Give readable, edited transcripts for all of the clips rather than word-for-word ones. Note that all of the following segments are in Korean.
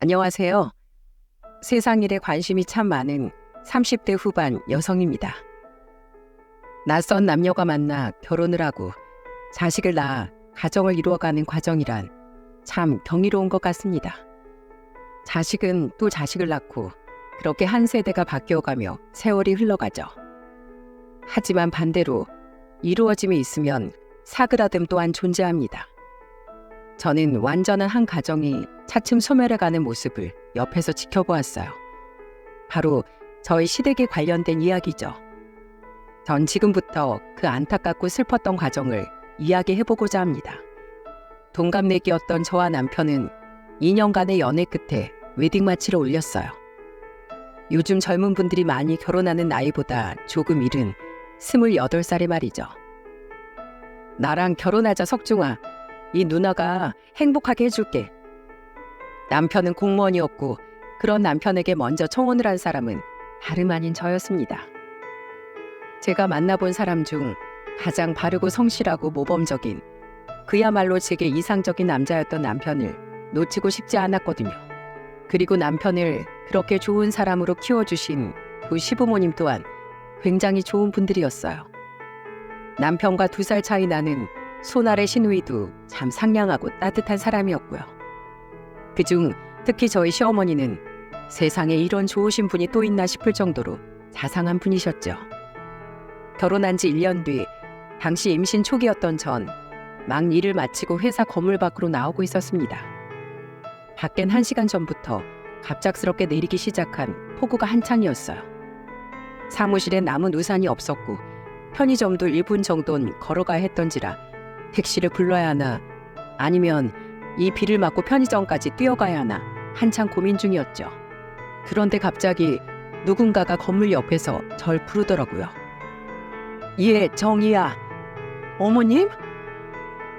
안녕하세요. 세상 일에 관심이 참 많은 30대 후반 여성입니다. 낯선 남녀가 만나 결혼을 하고 자식을 낳아 가정을 이루어가는 과정이란 참 경이로운 것 같습니다. 자식은 또 자식을 낳고 그렇게 한 세대가 바뀌어가며 세월이 흘러가죠. 하지만 반대로 이루어짐이 있으면 사그라듦 또한 존재합니다. 저는 완전한 한 가정이 차츰 소멸해가는 모습을 옆에서 지켜보았어요. 바로 저희 시댁에 관련된 이야기죠. 전 지금부터 그 안타깝고 슬펐던 과정을 이야기해보고자 합니다. 동갑내기였던 저와 남편은 2년간의 연애 끝에 웨딩마치를 올렸어요. 요즘 젊은 분들이 많이 결혼하는 나이보다 조금 이른 28살의 말이죠. 나랑 결혼하자 석중아. 이 누나가 행복하게 해줄게. 남편은 공무원이었고 그런 남편에게 먼저 청혼을 한 사람은 다름 아닌 저였습니다. 제가 만나본 사람 중 가장 바르고 성실하고 모범적인, 그야말로 제게 이상적인 남자였던 남편을 놓치고 싶지 않았거든요. 그리고 남편을 그렇게 좋은 사람으로 키워주신 그 시부모님 또한 굉장히 좋은 분들이었어요. 남편과 2살 차이 나는 손아래 시누이도 참 상냥하고 따뜻한 사람이었고요. 그중 특히 저희 시어머니는 세상에 이런 좋으신 분이 또 있나 싶을 정도로 자상한 분이셨죠. 결혼한 지 1년 뒤, 당시 임신 초기였던 전 막 일을 마치고 회사 건물 밖으로 나오고 있었습니다. 밖엔 1시간 전부터 갑작스럽게 내리기 시작한 폭우가 한창이었어요. 사무실에 남은 우산이 없었고 편의점도 1분 정도는 걸어가야 했던지라 택시를 불러야 하나 아니면 이 비를 맞고 편의점까지 뛰어가야 하나 한창 고민 중이었죠. 그런데 갑자기 누군가가 건물 옆에서 절 부르더라고요. 예, 정희야. 어머님?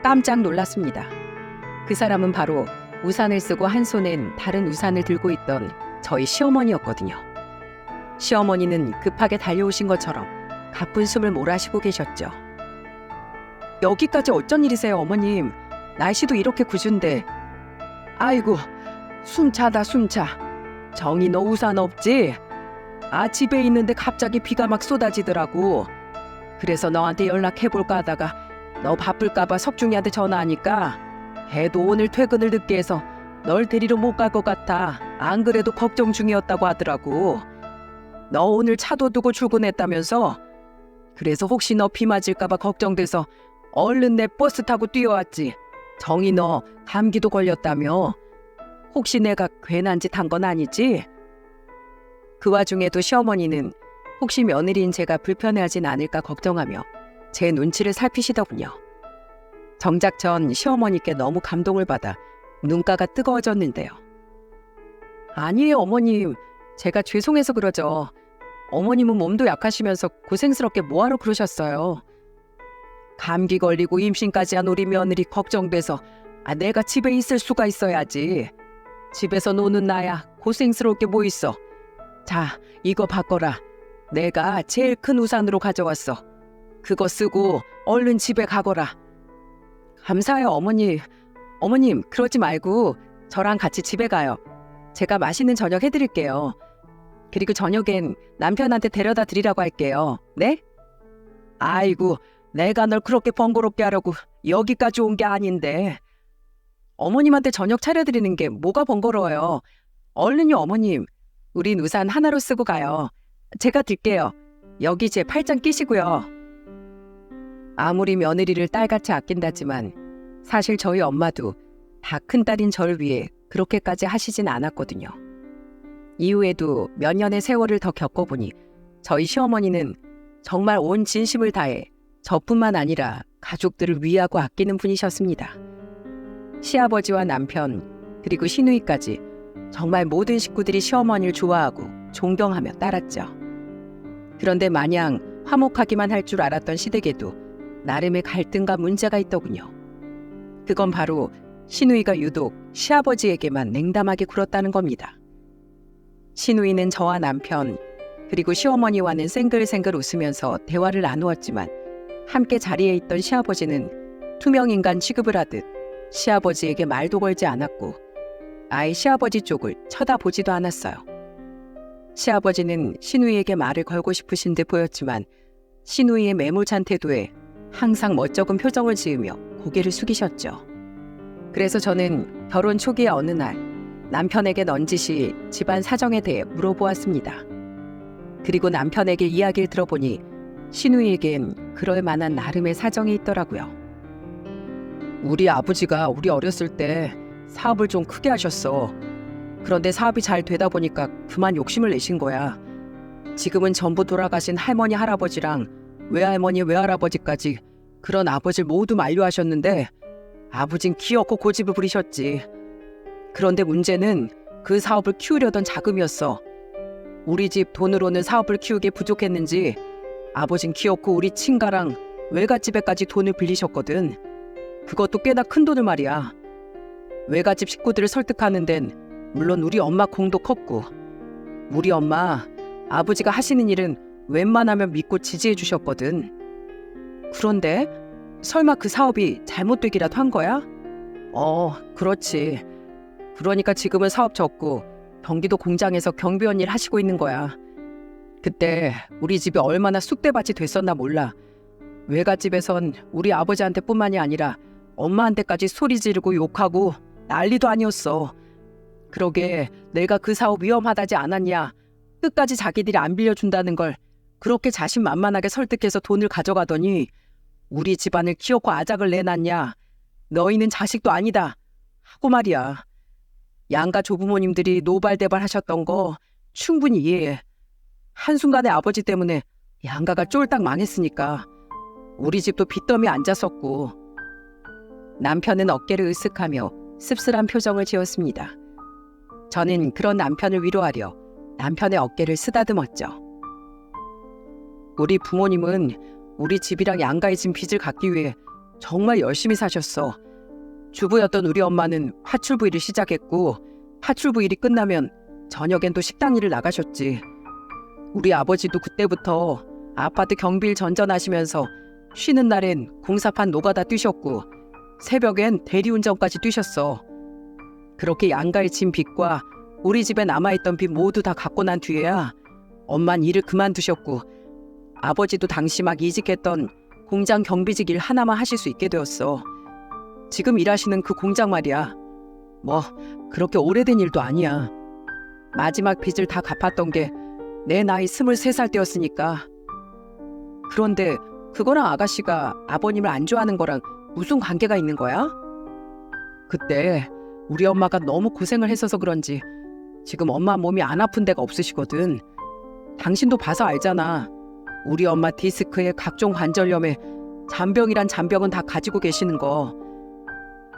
깜짝 놀랐습니다. 그 사람은 바로 우산을 쓰고 한 손엔 다른 우산을 들고 있던 저희 시어머니였거든요. 시어머니는 급하게 달려오신 것처럼 가쁜 숨을 몰아쉬고 계셨죠. 여기까지 어쩐 일이세요, 어머님? 날씨도 이렇게 굿은데. 아이고, 숨차다 숨차. 정희 너 우산 없지? 집에 있는데 갑자기 비가 막 쏟아지더라고. 그래서 너한테 연락해볼까 하다가 너 바쁠까봐 석중이한테 전화하니까 걔도 오늘 퇴근을 늦게 해서 널 데리러 못 갈 것 같아. 안 그래도 걱정 중이었다고 하더라고. 너 오늘 차도 두고 출근했다면서? 그래서 혹시 너 비 맞을까봐 걱정돼서 얼른 내 버스 타고 뛰어왔지. 정희 너 감기도 걸렸다며? 혹시 내가 괜한 짓 한 건 아니지? 그 와중에도 시어머니는 혹시 며느리인 제가 불편해하진 않을까 걱정하며 제 눈치를 살피시더군요. 정작 전 시어머니께 너무 감동을 받아 눈가가 뜨거워졌는데요. 아니에요, 어머님. 제가 죄송해서 그러죠. 어머님은 몸도 약하시면서 고생스럽게 뭐하러 그러셨어요. 감기 걸리고 임신까지 한 우리 며느리 걱정돼서 내가 집에 있을 수가 있어야지. 집에서 노는 나야 고생스러울 게 뭐 있어. 자, 이거 바꿔라. 내가 제일 큰 우산으로 가져왔어. 그거 쓰고 얼른 집에 가거라. 감사해요, 어머니. 어머님, 그러지 말고 저랑 같이 집에 가요. 제가 맛있는 저녁 해드릴게요. 그리고 저녁엔 남편한테 데려다 드리라고 할게요. 네? 아이고, 내가 널 그렇게 번거롭게 하려고 여기까지 온 게 아닌데. 어머님한테 저녁 차려드리는 게 뭐가 번거로워요. 얼른요, 어머님. 우린 우산 하나로 쓰고 가요. 제가 들게요. 여기 제 팔짱 끼시고요. 아무리 며느리를 딸같이 아낀다지만 사실 저희 엄마도 다 큰딸인 저를 위해 그렇게까지 하시진 않았거든요. 이후에도 몇 년의 세월을 더 겪어보니 저희 시어머니는 정말 온 진심을 다해 저뿐만 아니라 가족들을 위하고 아끼는 분이셨습니다. 시아버지와 남편 그리고 시누이까지 정말 모든 식구들이 시어머니를 좋아하고 존경하며 따랐죠. 그런데 마냥 화목하기만 할 줄 알았던 시댁에도 나름의 갈등과 문제가 있더군요. 그건 바로 시누이가 유독 시아버지에게만 냉담하게 굴었다는 겁니다. 시누이는 저와 남편 그리고 시어머니와는 생글생글 웃으면서 대화를 나누었지만 함께 자리에 있던 시아버지는 투명인간 취급을 하듯 시아버지에게 말도 걸지 않았고 아예 시아버지 쪽을 쳐다보지도 않았어요. 시아버지는 신우이에게 말을 걸고 싶으신 듯 보였지만 신우이의 매몰찬 태도에 항상 멋쩍은 표정을 지으며 고개를 숙이셨죠. 그래서 저는 결혼 초기의 어느 날 남편에게 넌지시 집안 사정에 대해 물어보았습니다. 그리고 남편에게 이야기를 들어보니 신우이에겐 그럴 만한 나름의 사정이 있더라고요. 우리 아버지가 우리 어렸을 때 사업을 좀 크게 하셨어. 그런데 사업이 잘 되다 보니까 그만 욕심을 내신 거야. 지금은 전부 돌아가신 할머니 할아버지랑 외할머니 외할아버지까지 그런 아버지를 모두 만류하셨는데 아버진 귀엽고 고집을 부리셨지. 그런데 문제는 그 사업을 키우려던 자금이었어. 우리 집 돈으로는 사업을 키우기에 부족했는지 아버진 귀엽고 우리 친가랑 외갓집에까지 돈을 빌리셨거든. 그것도 꽤나 큰 돈을 말이야. 외갓집 식구들을 설득하는 데는 물론 우리 엄마 공도 컸고 우리 엄마 아버지가 하시는 일은 웬만하면 믿고 지지해 주셨거든. 그런데 설마 그 사업이 잘못되기라도 한 거야? 그렇지. 그러니까 지금은 사업 접고 경기도 공장에서 경비원 일 하시고 있는 거야. 그때 우리 집이 얼마나 쑥대밭이 됐었나 몰라. 외갓집에선 우리 아버지한테 뿐만이 아니라 엄마한테까지 소리 지르고 욕하고 난리도 아니었어. 그러게 내가 그 사업 위험하다지 않았냐. 끝까지 자기들이 안 빌려준다는 걸 그렇게 자신만만하게 설득해서 돈을 가져가더니 우리 집안을 키웠고 아작을 내놨냐. 너희는 자식도 아니다. 하고 말이야. 양가 조부모님들이 노발대발 하셨던 거 충분히 이해해. 한순간에 아버지 때문에 양가가 쫄딱 망했으니까 우리 집도 빚더미 앉았었고. 남편은 어깨를 으쓱하며 씁쓸한 표정을 지었습니다. 저는 그런 남편을 위로하려 남편의 어깨를 쓰다듬었죠. 우리 부모님은 우리 집이랑 양가에 진 빚을 갚기 위해 정말 열심히 사셨어. 주부였던 우리 엄마는 파출부 일을 시작했고 파출부 일이 끝나면 저녁엔 또 식당 일을 나가셨지. 우리 아버지도 그때부터 아파트 경비일 전전하시면서 쉬는 날엔 공사판 노가다 뛰셨고 새벽엔 대리운전까지 뛰셨어. 그렇게 양가에 진 빚과 우리 집에 남아있던 빚 모두 다 갚고 난 뒤에야 엄만 일을 그만두셨고 아버지도 당시 막 이직했던 공장 경비직 일 하나만 하실 수 있게 되었어. 지금 일하시는 그 공장 말이야. 뭐 그렇게 오래된 일도 아니야. 마지막 빚을 다 갚았던 게 내 나이 23살 때였으니까. 그런데 그거랑 아가씨가 아버님을 안 좋아하는 거랑 무슨 관계가 있는 거야? 그때 우리 엄마가 너무 고생을 했어서 그런지 지금 엄마 몸이 안 아픈 데가 없으시거든. 당신도 봐서 알잖아. 우리 엄마 디스크에 각종 관절염에 잔병이란 잔병은 다 가지고 계시는 거.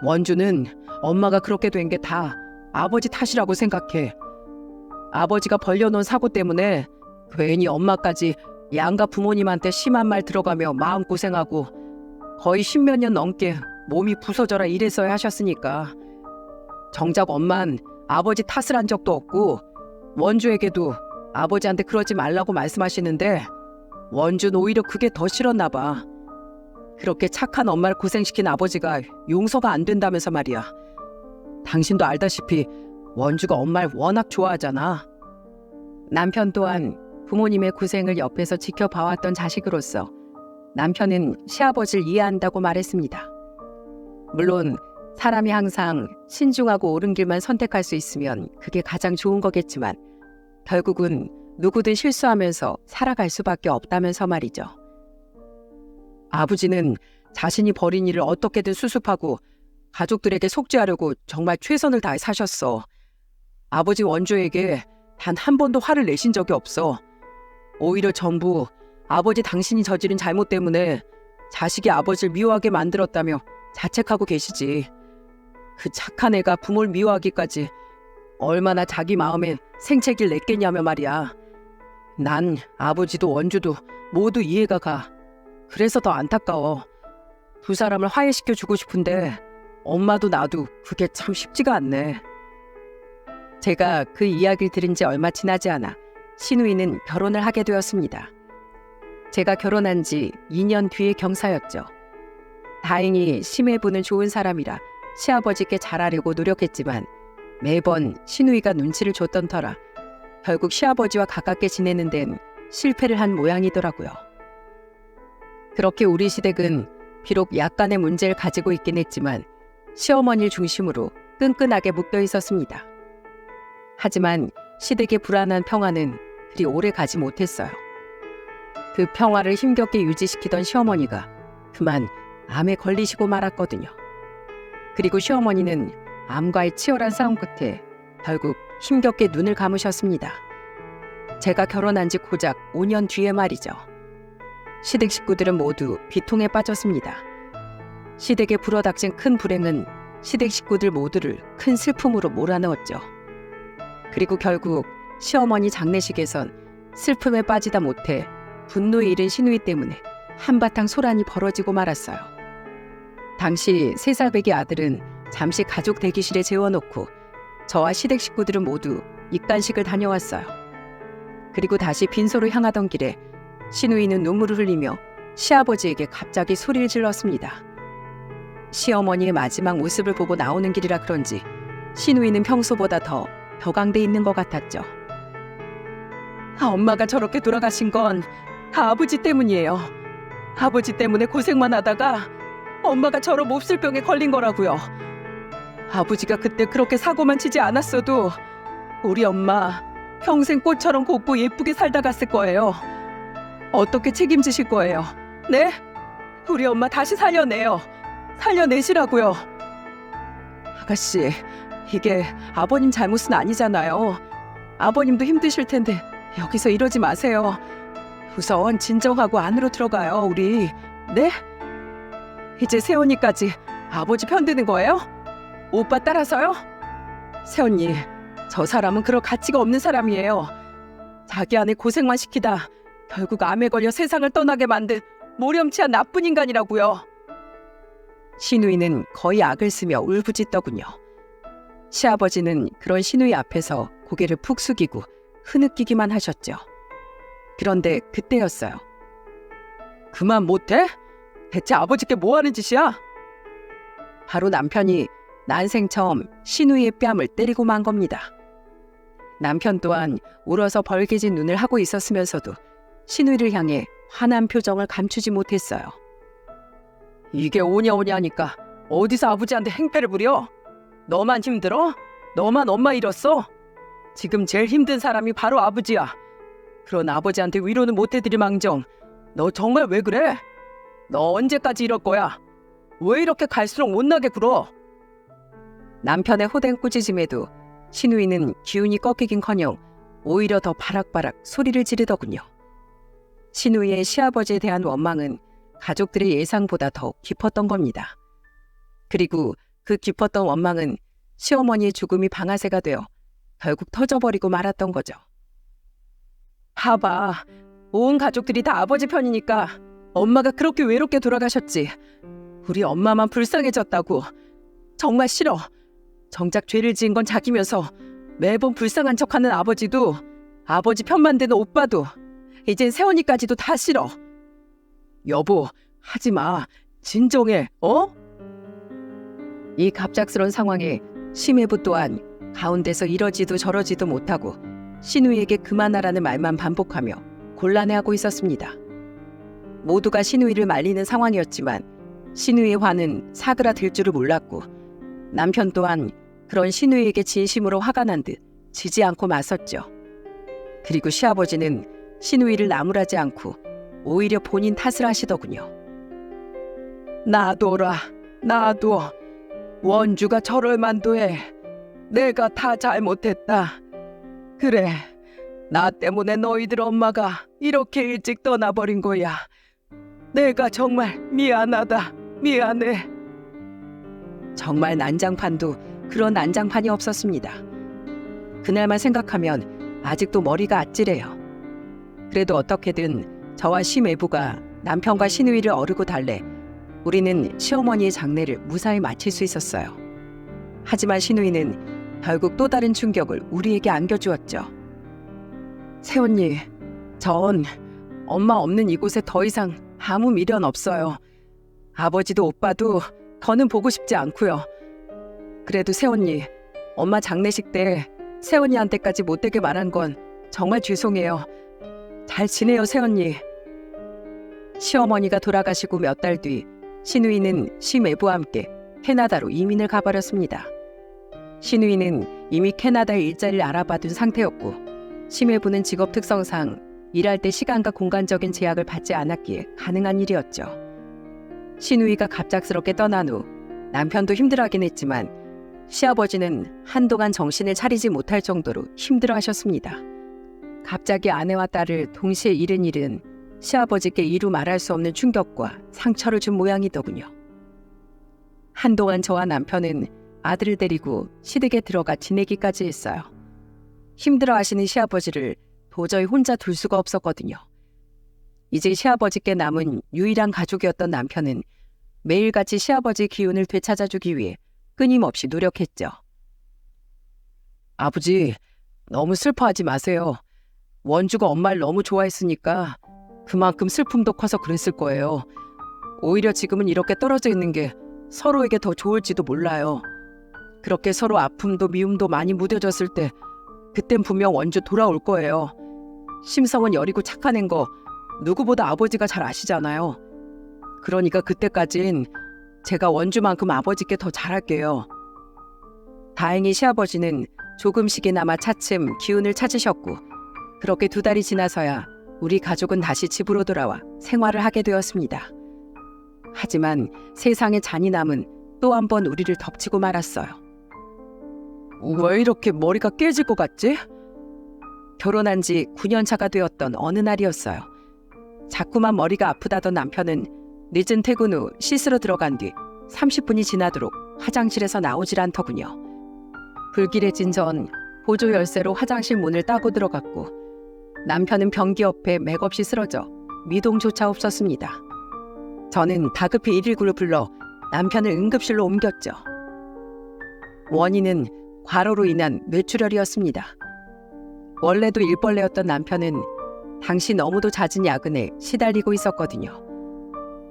원주는 엄마가 그렇게 된 게 다 아버지 탓이라고 생각해. 아버지가 벌려놓은 사고 때문에 괜히 엄마까지 양가 부모님한테 심한 말 들어가며 마음고생하고 거의 10몇 년 넘게 몸이 부서져라 이래서야 하셨으니까. 정작 엄만 아버지 탓을 한 적도 없고 원주에게도 아버지한테 그러지 말라고 말씀하시는데 원주는 오히려 그게 더 싫었나 봐. 그렇게 착한 엄마를 고생시킨 아버지가 용서가 안 된다면서 말이야. 당신도 알다시피 원주가 엄마를 워낙 좋아하잖아. 남편 또한 부모님의 고생을 옆에서 지켜봐왔던 자식으로서 남편은 시아버지를 이해한다고 말했습니다. 물론 사람이 항상 신중하고 옳은 길만 선택할 수 있으면 그게 가장 좋은 거겠지만 결국은 누구든 실수하면서 살아갈 수밖에 없다면서 말이죠. 아버지는 자신이 벌인 일을 어떻게든 수습하고 가족들에게 속죄하려고 정말 최선을 다해 사셨어. 아버지 원주에게 단 한 번도 화를 내신 적이 없어. 오히려 전부 아버지 당신이 저지른 잘못 때문에 자식이 아버지를 미워하게 만들었다며 자책하고 계시지. 그 착한 애가 부모를 미워하기까지 얼마나 자기 마음에 생채기를 냈겠냐며 말이야. 난 아버지도 원주도 모두 이해가 가. 그래서 더 안타까워. 두 사람을 화해시켜주고 싶은데 엄마도 나도 그게 참 쉽지가 않네. 제가 그 이야기를 들은 지 얼마 지나지 않아 신우이는 결혼을 하게 되었습니다. 제가 결혼한 지 2년 뒤의 경사였죠. 다행히 심해부는 좋은 사람이라 시아버지께 잘하려고 노력했지만 매번 신우이가 눈치를 줬던 터라 결국 시아버지와 가깝게 지내는 데는 실패를 한 모양이더라고요. 그렇게 우리 시댁은 비록 약간의 문제를 가지고 있긴 했지만 시어머니를 중심으로 끈끈하게 묶여 있었습니다. 하지만 시댁의 불안한 평화는 그리 오래 가지 못했어요. 그 평화를 힘겹게 유지시키던 시어머니가 그만 암에 걸리시고 말았거든요. 그리고 시어머니는 암과의 치열한 싸움 끝에 결국 힘겹게 눈을 감으셨습니다. 제가 결혼한 지 고작 5년 뒤에 말이죠. 시댁 식구들은 모두 비통에 빠졌습니다. 시댁에 불어닥친 큰 불행은 시댁 식구들 모두를 큰 슬픔으로 몰아넣었죠. 그리고 결국 시어머니 장례식에선 슬픔에 빠지다 못해 분노에 이른 시누이 때문에 한바탕 소란이 벌어지고 말았어요. 당시 3살배기 아들은 잠시 가족 대기실에 재워놓고 저와 시댁 식구들은 모두 입간식을 다녀왔어요. 그리고 다시 빈소로 향하던 길에 시누이는 눈물을 흘리며 시아버지에게 갑자기 소리를 질렀습니다. 시어머니의 마지막 모습을 보고 나오는 길이라 그런지 시누이는 평소보다 더 격앙돼 있는 것 같았죠. 엄마가 저렇게 돌아가신 건 다 아버지 때문이에요. 아버지 때문에 고생만 하다가 엄마가 저런 몹쓸병에 걸린 거라고요. 아버지가 그때 그렇게 사고만 치지 않았어도 우리 엄마 평생 꽃처럼 곱고 예쁘게 살다 갔을 거예요. 어떻게 책임지실 거예요? 네? 우리 엄마 다시 살려내요. 살려내시라고요. 아가씨, 이게 아버님 잘못은 아니잖아요. 아버님도 힘드실 텐데 여기서 이러지 마세요. 우선 진정하고 안으로 들어가요, 우리. 네? 이제 새언니까지 아버지 편드는 거예요? 오빠 따라서요? 새언니, 저 사람은 그럴 가치가 없는 사람이에요. 자기 아내 고생만 시키다 결국 암에 걸려 세상을 떠나게 만든 모렴치한 나쁜 인간이라고요. 시누이는 거의 악을 쓰며 울부짖더군요. 시아버지는 그런 시누이 앞에서 고개를 푹 숙이고 흐느끼기만 하셨죠. 그런데 그때였어요. 그만 못해? 대체 아버지께 뭐 하는 짓이야? 바로 남편이 난생 처음 시누이의 뺨을 때리고 만 겁니다. 남편 또한 울어서 벌개진 눈을 하고 있었으면서도 시누이를 향해 화난 표정을 감추지 못했어요. 이게 오냐오냐니까 어디서 아버지한테 행패를 부려? 너만 힘들어? 너만 엄마 잃었어? 지금 제일 힘든 사람이 바로 아버지야. 그런 아버지한테 위로는 못 해드릴 망정 너 정말 왜 그래? 너 언제까지 이럴 거야? 왜 이렇게 갈수록 못나게 굴어? 남편의 호된 꾸짖음에도 시누이는 기운이 꺾이긴커녕 오히려 더 바락바락 소리를 지르더군요. 시누이의 시아버지에 대한 원망은 가족들의 예상보다 더 깊었던 겁니다. 그리고 그 깊었던 원망은 시어머니의 죽음이 방아쇠가 되어 결국 터져버리고 말았던 거죠. 봐봐, 온 가족들이 다 아버지 편이니까 엄마가 그렇게 외롭게 돌아가셨지. 우리 엄마만 불쌍해졌다고. 정말 싫어. 정작 죄를 지은 건 자기면서 매번 불쌍한 척하는 아버지도 아버지 편만 드는 오빠도 이젠 새언니까지도 다 싫어. 여보, 하지마. 진정해, 어? 이 갑작스런 상황에 심해부 또한 가운데서 이러지도 저러지도 못하고 시누이에게 그만하라는 말만 반복하며 곤란해하고 있었습니다. 모두가 시누이를 말리는 상황이었지만 시누이의 화는 사그라들 줄을 몰랐고 남편 또한 그런 시누이에게 진심으로 화가 난 듯 지지 않고 맞섰죠. 그리고 시아버지는 시누이를 나무라지 않고 오히려 본인 탓을 하시더군요. 놔둬라, 놔둬. 원주가 저럴 만도해. 내가 다 잘못했다. 그래, 나 때문에 너희들 엄마가 이렇게 일찍 떠나버린 거야. 내가 정말 미안하다. 미안해. 정말 난장판도 그런 난장판이 없었습니다. 그날만 생각하면 아직도 머리가 아찔해요. 그래도 어떻게든 저와 시매부가 남편과 시누이를 어르고 달래 우리는 시어머니의 장례를 무사히 마칠 수 있었어요. 하지만 시누이는 결국 또 다른 충격을 우리에게 안겨주었죠. 새언니, 전 엄마 없는 이곳에 더 이상 아무 미련 없어요. 아버지도 오빠도 더는 보고 싶지 않고요. 그래도 새언니, 엄마 장례식 때 새언니한테까지 못되게 말한 건 정말 죄송해요. 잘 지내요, 새언니. 시어머니가 돌아가시고 몇 달 뒤 신우이는 시매부와 함께 캐나다로 이민을 가버렸습니다. 신우이는 이미 캐나다에 일자리를 알아봐둔 상태였고 시매부는 직업 특성상 일할 때 시간과 공간적인 제약을 받지 않았기에 가능한 일이었죠. 신우이가 갑작스럽게 떠난 후 남편도 힘들어하긴 했지만 시아버지는 한동안 정신을 차리지 못할 정도로 힘들어하셨습니다. 갑자기 아내와 딸을 동시에 잃은 일은 시아버지께 이루 말할 수 없는 충격과 상처를 준 모양이더군요. 한동안 저와 남편은 아들을 데리고 시댁에 들어가 지내기까지 했어요. 힘들어하시는 시아버지를 도저히 혼자 둘 수가 없었거든요. 이제 시아버지께 남은 유일한 가족이었던 남편은 매일같이 시아버지 기운을 되찾아주기 위해 끊임없이 노력했죠. 아버지, 너무 슬퍼하지 마세요. 원주가 엄마를 너무 좋아했으니까 그만큼 슬픔도 커서 그랬을 거예요. 오히려 지금은 이렇게 떨어져 있는 게 서로에게 더 좋을지도 몰라요. 그렇게 서로 아픔도 미움도 많이 무뎌졌을 때 그땐 분명 원주 돌아올 거예요. 심성은 여리고 착한 앤 거 누구보다 아버지가 잘 아시잖아요. 그러니까 그때까진 제가 원주만큼 아버지께 더 잘할게요. 다행히 시아버지는 조금씩이나마 차츰 기운을 찾으셨고 그렇게 2달이 지나서야 우리 가족은 다시 집으로 돌아와 생활을 하게 되었습니다. 하지만 세상의 잔인함은 또 한 번 우리를 덮치고 말았어요. 왜 이렇게 머리가 깨질 것 같지? 결혼한 지 9년 차가 되었던 어느 날이었어요. 자꾸만 머리가 아프다던 남편은 늦은 퇴근 후 씻으러 들어간 뒤 30분이 지나도록 화장실에서 나오질 않더군요. 불길해진 전 보조 열쇠로 화장실 문을 따고 들어갔고 남편은 변기 옆에 맥없이 쓰러져 미동조차 없었습니다. 저는 다급히 119를 불러 남편을 응급실로 옮겼죠. 원인은 과로로 인한 뇌출혈이었습니다. 원래도 일벌레였던 남편은 당시 너무도 잦은 야근에 시달리고 있었거든요.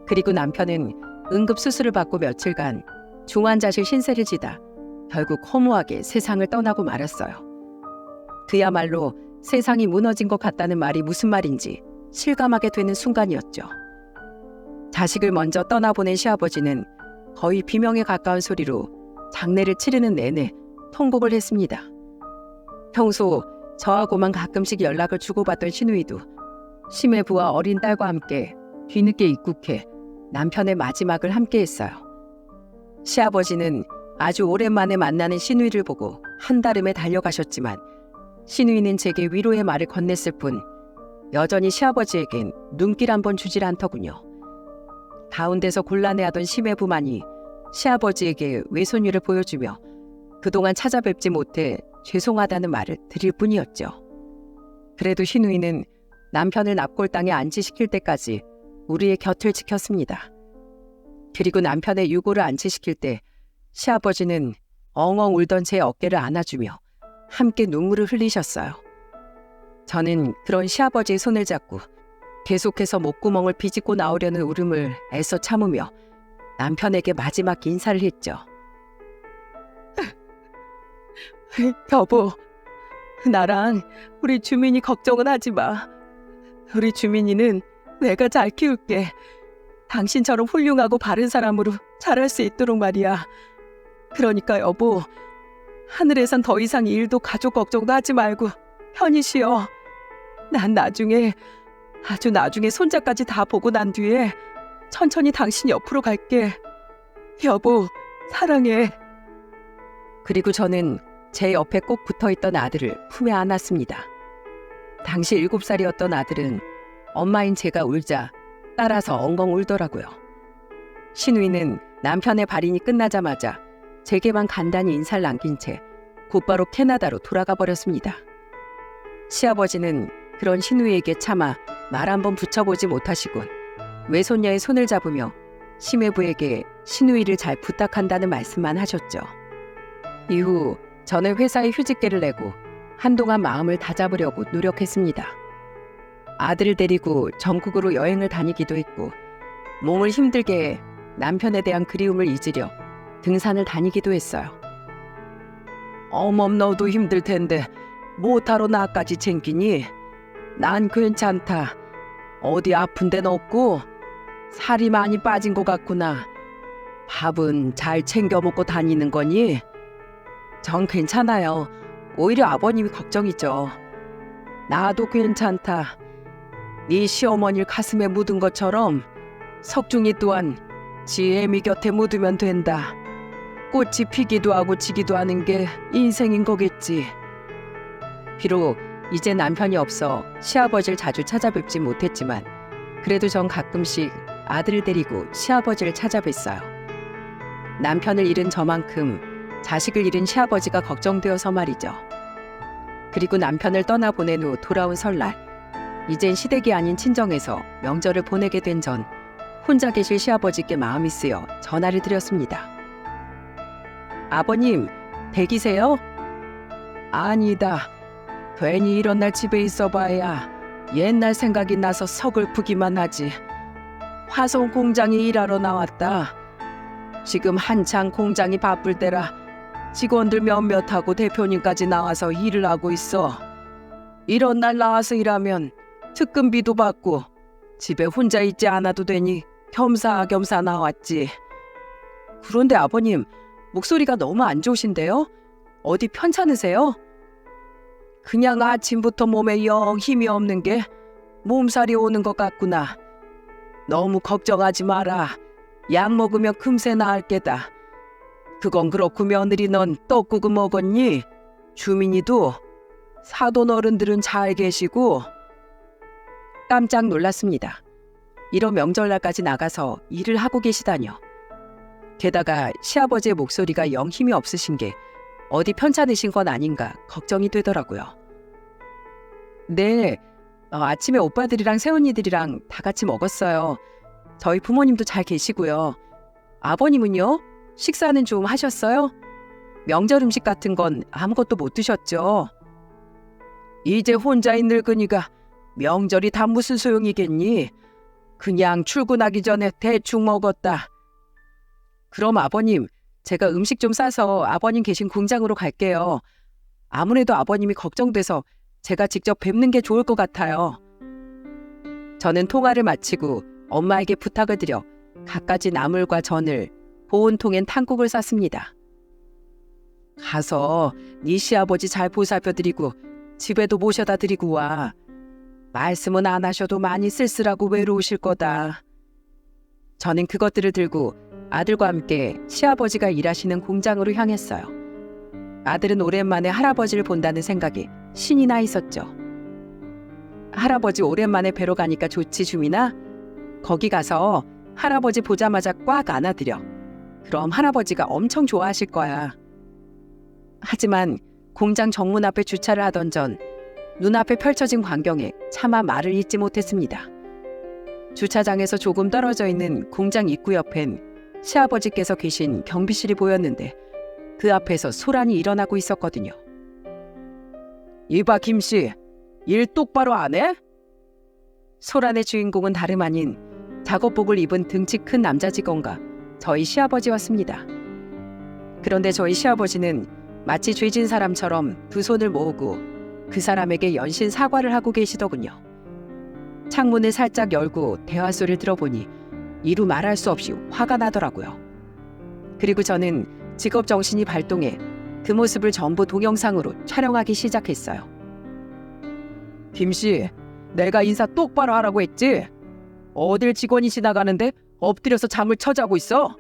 그리고 남편은 응급수술을 받고 며칠간 중환자실 신세를 지다 결국 허무하게 세상을 떠나고 말았어요. 그야말로 세상이 무너진 것 같다는 말이 무슨 말인지 실감하게 되는 순간이었죠. 자식을 먼저 떠나보낸 시아버지는 거의 비명에 가까운 소리로 장례를 치르는 내내 통곡을 했습니다. 평소 저하고만 가끔씩 연락을 주고받던 신우이도 시매부와 어린 딸과 함께 뒤늦게 입국해 남편의 마지막을 함께했어요. 시아버지는 아주 오랜만에 만나는 신우이를 보고 한달음에 달려가셨지만 신우이는 제게 위로의 말을 건넸을 뿐 여전히 시아버지에겐 눈길 한 번 주질 않더군요. 가운데서 곤란해하던 시매부만이 시아버지에게 외손녀를 보여주며 그동안 찾아뵙지 못해 죄송하다는 말을 드릴 뿐이었죠. 그래도 신우이는 남편을 납골당에 안치시킬 때까지 우리의 곁을 지켰습니다. 그리고 남편의 유고를 안치시킬 때 시아버지는 엉엉 울던 제 어깨를 안아주며 함께 눈물을 흘리셨어요. 저는 그런 시아버지의 손을 잡고 계속해서 목구멍을 비집고 나오려는 울음을 애써 참으며 남편에게 마지막 인사를 했죠. 여보, 나랑 우리 주민이 걱정은 하지 마. 우리 주민이는 내가 잘 키울게. 당신처럼 훌륭하고 바른 사람으로 자랄 수 있도록 말이야. 그러니까 여보, 하늘에선 더 이상 일도 가족 걱정도 하지 말고 편히 쉬어. 난 아주 나중에 손자까지 다 보고 난 뒤에 천천히 당신 옆으로 갈게. 여보, 사랑해. 그리고 저는 제 옆에 꼭 붙어있던 아들을 품에 안았습니다. 당시 7살이었던 아들은 엄마인 제가 울자 따라서 엉엉 울더라고요. 신우이는 남편의 발인이 끝나자마자 제게만 간단히 인사를 남긴 채 곧바로 캐나다로 돌아가 버렸습니다. 시아버지는 그런 신우이에게 차마 말 한번 붙여보지 못하시곤 외손녀의 손을 잡으며 시매부에게 신우이를 잘 부탁한다는 말씀만 하셨죠. 이후 저는 회사에 휴직계를 내고 한동안 마음을 다잡으려고 노력했습니다. 아들을 데리고 전국으로 여행을 다니기도 했고 몸을 힘들게 해 남편에 대한 그리움을 잊으려 등산을 다니기도 했어요. 어멈 너도 힘들 텐데 뭐하러 나까지 챙기니? 난 괜찮다. 어디 아픈 데는 없고 살이 많이 빠진 것 같구나. 밥은 잘 챙겨 먹고 다니는 거니? 전 괜찮아요. 오히려 아버님이 걱정이죠. 나도 괜찮다. 네 시어머니를 가슴에 묻은 것처럼 석중이 또한 지 애미 곁에 묻으면 된다. 꽃이 피기도 하고 지기도 하는 게 인생인 거겠지. 비록 이제 남편이 없어 시아버지를 자주 찾아뵙지 못했지만 그래도 전 가끔씩 아들을 데리고 시아버지를 찾아뵀어요. 남편을 잃은 저만큼 자식을 잃은 시아버지가 걱정되어서 말이죠. 그리고 남편을 떠나보낸 후 돌아온 설날, 이젠 시댁이 아닌 친정에서 명절을 보내게 된 전 혼자 계실 시아버지께 마음이 쓰여 전화를 드렸습니다. 아버님, 댁이세요? 아니다. 괜히 이런 날 집에 있어봐야 옛날 생각이 나서 서글프기만 하지. 화성 공장에 일하러 나왔다. 지금 한창 공장이 바쁠 때라 직원들 몇몇하고 대표님까지 나와서 일을 하고 있어. 이런 날 나와서 일하면 특근비도 받고 집에 혼자 있지 않아도 되니 겸사겸사 나왔지. 그런데 아버님, 목소리가 너무 안 좋으신데요? 어디 편찮으세요? 그냥 아침부터 몸에 영 힘이 없는 게 몸살이 오는 것 같구나. 너무 걱정하지 마라. 약 먹으면 금세 나을 게다. 그건 그렇고 며느리 넌 떡국은 먹었니? 주민이도? 사돈 어른들은 잘 계시고? 깜짝 놀랐습니다. 이런 명절날까지 나가서 일을 하고 계시다뇨. 게다가 시아버지의 목소리가 영 힘이 없으신 게 어디 편찮으신 건 아닌가 걱정이 되더라고요. 네, 아침에 오빠들이랑 새언니들이랑 다 같이 먹었어요. 저희 부모님도 잘 계시고요. 아버님은요? 식사는 좀 하셨어요? 명절 음식 같은 건 아무것도 못 드셨죠? 이제 혼자인 늙은이가 명절이 다 무슨 소용이겠니? 그냥 출근하기 전에 대충 먹었다. 그럼 아버님, 제가 음식 좀 싸서 아버님 계신 공장으로 갈게요. 아무래도 아버님이 걱정돼서 제가 직접 뵙는 게 좋을 것 같아요. 저는 통화를 마치고 엄마에게 부탁을 드려 갖가지 나물과 전을 보온통엔 탕국을 쌌습니다. 가서 네 시아버지 잘 보살펴드리고 집에도 모셔다 드리고 와. 말씀은 안 하셔도 많이 쓸쓸하고 외로우실 거다. 저는 그것들을 들고 아들과 함께 시아버지가 일하시는 공장으로 향했어요. 아들은 오랜만에 할아버지를 본다는 생각에 신이 나 있었죠. 할아버지 오랜만에 뵈러 가니까 좋지 주민아? 거기 가서 할아버지 보자마자 꽉 안아드려. 그럼 할아버지가 엄청 좋아하실 거야. 하지만 공장 정문 앞에 주차를 하던 전 눈앞에 펼쳐진 광경에 차마 말을 잇지 못했습니다. 주차장에서 조금 떨어져 있는 공장 입구 옆엔 시아버지께서 계신 경비실이 보였는데 그 앞에서 소란이 일어나고 있었거든요. 이봐 김씨, 일 똑바로 안 해? 소란의 주인공은 다름 아닌 작업복을 입은 등치 큰 남자 직원과 저희 시아버지였습니다. 그런데 저희 시아버지는 마치 죄진 사람처럼 두 손을 모으고 그 사람에게 연신 사과를 하고 계시더군요. 창문을 살짝 열고 대화 소리를 들어보니 이루 말할 수 없이 화가 나더라고요. 그리고 저는 직업 정신이 발동해 그 모습을 전부 동영상으로 촬영하기 시작했어요. 김씨, 내가 인사 똑바로 하라고 했지? 어딜 직원이 지나가는데 엎드려서 잠을 쳐자고 있어?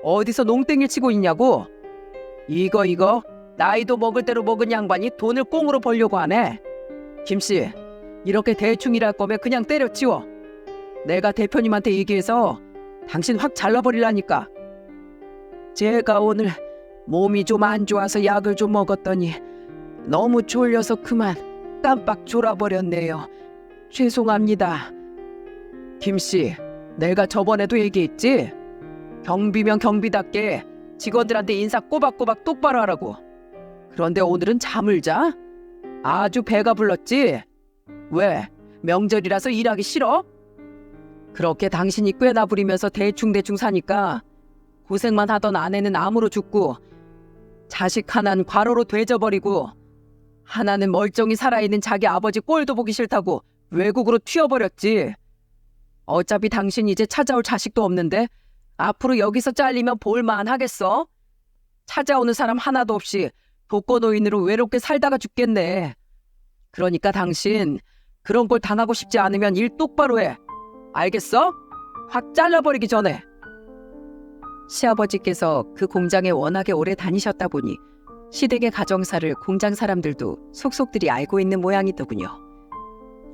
어디서 농땡이를 치고 있냐고? 이거 나이도 먹을 대로 먹은 양반이 돈을 꽁으로 벌려고 하네. 김씨, 이렇게 대충 일할 거면 그냥 때려치워. 내가 대표님한테 얘기해서 당신 확 잘라버리라니까. 제가 오늘 몸이 좀 안 좋아서 약을 좀 먹었더니 너무 졸려서 그만 깜빡 졸아버렸네요. 죄송합니다. 김씨, 내가 저번에도 얘기했지? 경비면 경비답게 직원들한테 인사 꼬박꼬박 똑바로 하라고. 그런데 오늘은 잠을 자? 아주 배가 불렀지? 왜? 명절이라서 일하기 싫어? 그렇게 당신이 꾀나 부리면서 대충대충 사니까 고생만 하던 아내는 암으로 죽고 자식 하나는 과로로 되져버리고 하나는 멀쩡히 살아있는 자기 아버지 꼴도 보기 싫다고 외국으로 튀어버렸지. 어차피 당신 이제 찾아올 자식도 없는데 앞으로 여기서 잘리면 볼만 하겠어? 찾아오는 사람 하나도 없이 독거노인으로 외롭게 살다가 죽겠네. 그러니까 당신 그런 걸 당하고 싶지 않으면 일 똑바로 해. 알겠어? 확 잘라버리기 전에. 시아버지께서 그 공장에 워낙에 오래 다니셨다 보니 시댁의 가정사를 공장 사람들도 속속들이 알고 있는 모양이더군요.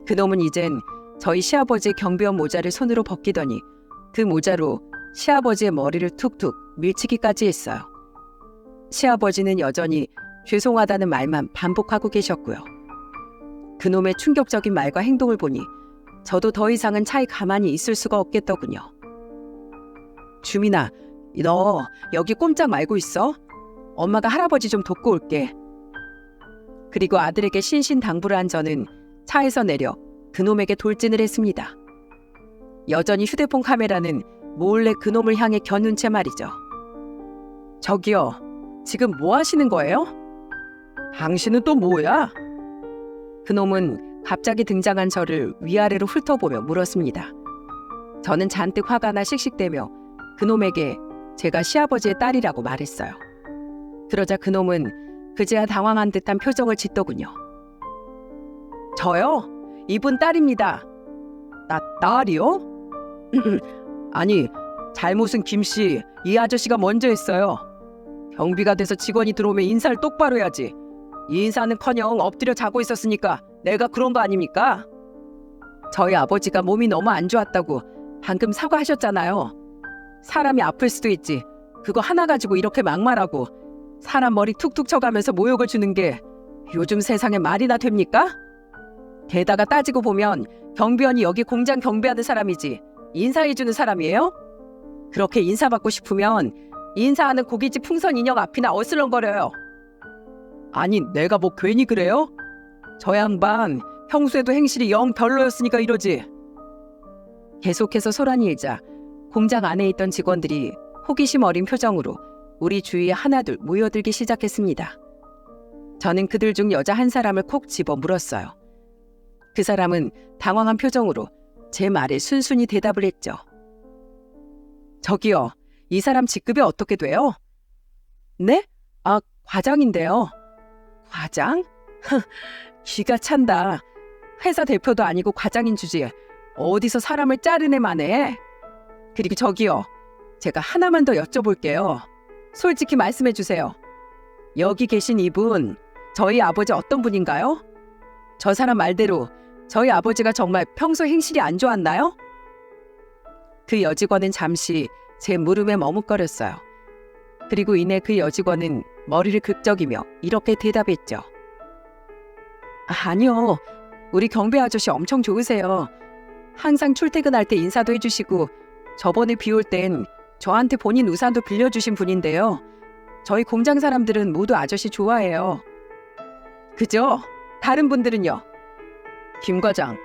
그놈은 이젠 저희 시아버지의 경비원 모자를 손으로 벗기더니 그 모자로 시아버지의 머리를 툭툭 밀치기까지 했어요. 시아버지는 여전히 죄송하다는 말만 반복하고 계셨고요. 그놈의 충격적인 말과 행동을 보니 저도 더 이상은 차에 가만히 있을 수가 없겠더군요. 주민아, 너 여기 꼼짝 말고 있어? 엄마가 할아버지 좀 돕고 올게. 그리고 아들에게 신신당부를 한 저는 차에서 내려 그놈에게 돌진을 했습니다. 여전히 휴대폰 카메라는 몰래 그놈을 향해 겨눈 채 말이죠. 저기요, 지금 뭐 하시는 거예요? 당신은 또 뭐야? 그놈은 갑자기 등장한 저를 위아래로 훑어보며 물었습니다. 저는 잔뜩 화가 나 씩씩대며 그놈에게 제가 시아버지의 딸이라고 말했어요. 그러자 그놈은 그제야 당황한 듯한 표정을 짓더군요. 저요? 이분 딸입니다. 나 딸이요? 아니, 잘못은 김씨, 이 아저씨가 먼저 했어요. 경비가 돼서 직원이 들어오면 인사를 똑바로 해야지. 이 인사는커녕 엎드려 자고 있었으니까 내가 그런 거 아닙니까? 저희 아버지가 몸이 너무 안 좋았다고 방금 사과하셨잖아요. 사람이 아플 수도 있지. 그거 하나 가지고 이렇게 막말하고 사람 머리 툭툭 쳐가면서 모욕을 주는 게 요즘 세상에 말이나 됩니까? 게다가 따지고 보면 경비원이 여기 공장 경비하는 사람이지 인사해주는 사람이에요? 그렇게 인사받고 싶으면 인사하는 고깃집 풍선 인형 앞이나 어슬렁거려요. 아니, 내가 뭐 괜히 그래요? 저 양반 평소에도 행실이 영 별로였으니까 이러지. 계속해서 소란이 일자 공장 안에 있던 직원들이 호기심 어린 표정으로 우리 주위에 하나둘 모여들기 시작했습니다. 저는 그들 중 여자 한 사람을 콕 집어 물었어요. 그 사람은 당황한 표정으로 제 말에 순순히 대답을 했죠. 저기요, 이 사람 직급이 어떻게 돼요? 네? 아, 과장인데요. 과장? 기가 찬다. 회사 대표도 아니고 과장인 주제에 어디서 사람을 자르네만 해. 그리고 저기요, 제가 하나만 더 여쭤볼게요. 솔직히 말씀해 주세요. 여기 계신 이분, 저희 아버지 어떤 분인가요? 저 사람 말대로 저희 아버지가 정말 평소 행실이 안 좋았나요? 그 여직원은 잠시 제 물음에 머뭇거렸어요. 그리고 이내 그 여직원은 머리를 극적이며 이렇게 대답했죠. 아니요, 우리 경비 아저씨 엄청 좋으세요. 항상 출퇴근할 때 인사도 해주시고 저번에 비 올 땐 저한테 본인 우산도 빌려주신 분인데요. 저희 공장 사람들은 모두 아저씨 좋아해요. 그죠? 다른 분들은요? 김 과장,